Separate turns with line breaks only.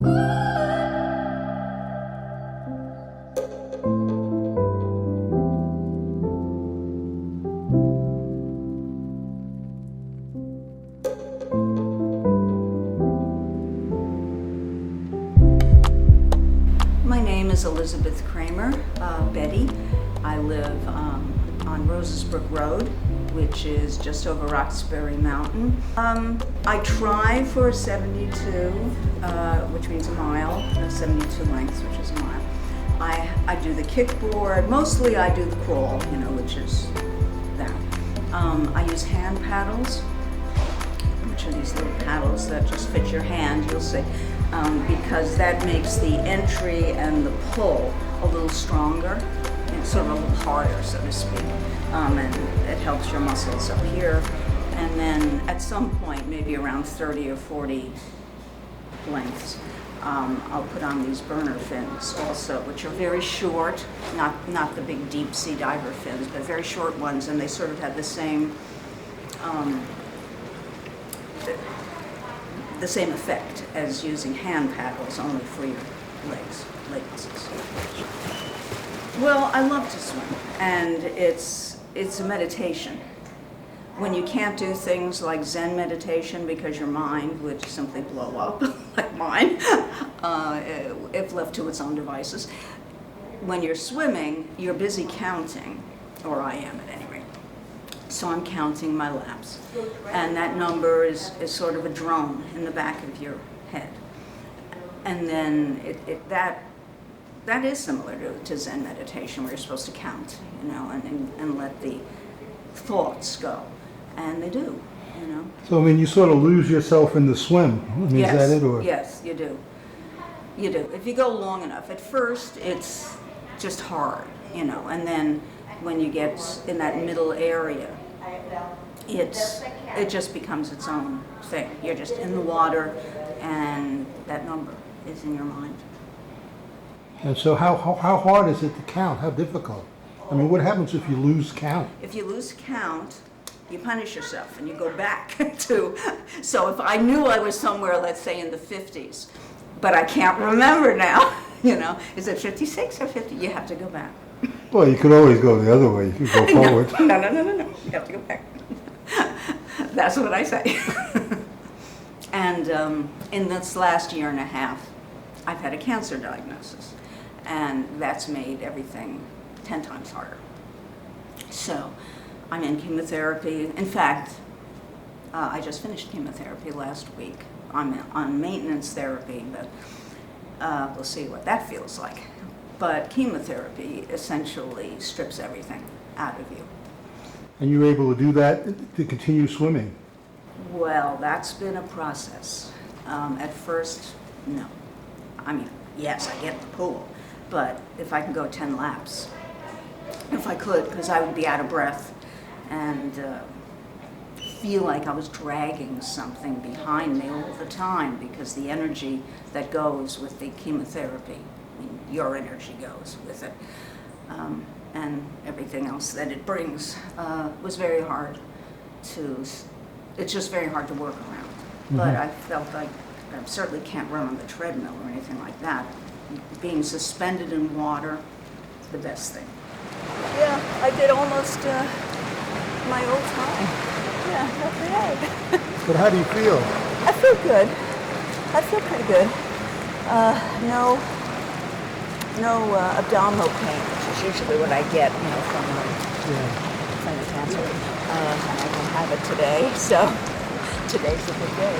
My name is Elizabeth Kramer, Betty. I live on Roses Brook Road, which is just over Roxbury Mountain. I try for a 72, which means a mile, 72 lengths, which is a mile. I do the kickboard. Mostly I do the crawl, which is that. I use hand paddles, which are these little paddles that just fit your hand, you'll see, because that makes the entry and the pull a little stronger. It's sort of a little harder, so to speak, and it helps your muscles up here. And then at some point, maybe around 30 or 40 lengths, I'll put on these burner fins also, which are very short, not the big deep sea diver fins, but very short ones, and they sort of have the same effect as using hand paddles, only for your leg muscles. Well, I love to swim, and it's a meditation. When you can't do things like Zen meditation because your mind would simply blow up, like mine, if left to its own devices, when you're swimming, you're busy counting, or I am at any rate. So I'm counting my laps, and that number is sort of a drone in the back of your head. And then that is similar to Zen meditation, where you're supposed to count, and let the thoughts go, and they do,
So you sort of lose yourself in the swim.
Yes,
is that it, or?
Yes, you do. You do. If you go long enough. At first, it's just hard, and then when you get in that middle area, it just becomes its own thing. You're just in the water, and that number is in your mind.
And so how hard is it to count? How difficult? What happens if you lose count?
If you lose count, you punish yourself and you go back to, so if I knew I was somewhere, let's say in the 50s, but I can't remember now, is it 56 or 50? You have to go back.
Well, you could always go the other way. You could go forward.
No. You have to go back. That's what I say. And in this last year and a half, I've had a cancer diagnosis, and that's made everything 10 times harder. So I'm in chemotherapy. In fact, I just finished chemotherapy last week. I'm on maintenance therapy, but we'll see what that feels like. But chemotherapy essentially strips everything out of you.
And you were able to do that to continue swimming?
Well, that's been a process. At first, no. Yes, I get in the pool, but if I can go 10 laps, if I could, because I would be out of breath and feel like I was dragging something behind me all the time, because the energy that goes with the chemotherapy, your energy goes with it, and everything else that it brings, was very hard it's just very hard to work around. Mm-hmm. But I felt like I certainly can't run on the treadmill or anything like that. Being suspended in water is the best thing. Yeah, I did almost my old time. Yeah, not bad.
But how do you feel?
I feel good. I feel pretty good. No abdominal pain, which is usually what I get, from the cancer. I don't have it today, so today's a good day.